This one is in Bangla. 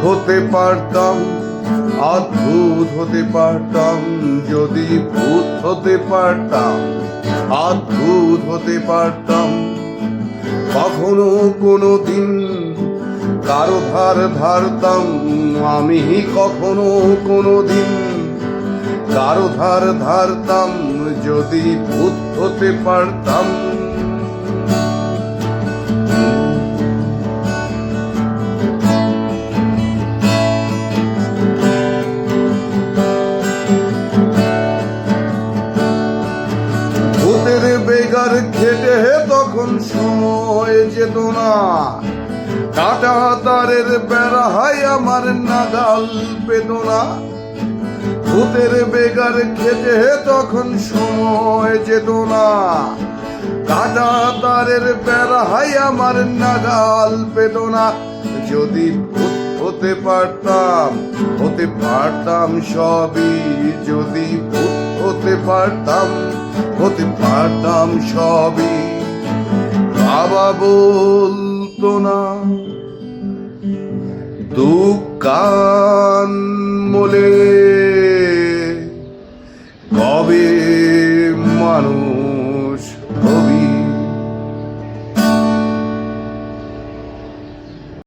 হতে পারতাম, অদ্ভুত হতে পারতাম, যদি ভূত হতে পারতাম, অদ্ভুত হতে পারতাম। কখনো কোনো দিন কারো ধার ধারতাম, আমি কখনো কোনো দিন কারো ধার ধারতাম, যদি ভূত হতে পারতাম। ভূতের বেগার খেটে তখন সময় যেত না, কাটা তারের বেড়ায় আমার নাগাল পেত না। ভূতের বেগার খেটে তখন সময় যেত না, কাটা তারের বেড়ায় আমার নাগাল পেত না। যদি ভূত হতে পারতাম, হতে পারতাম সবই, যদি ভূত হতে পারতাম, হতে পারতাম সবই। বাবা বলতো না দু কান মোলে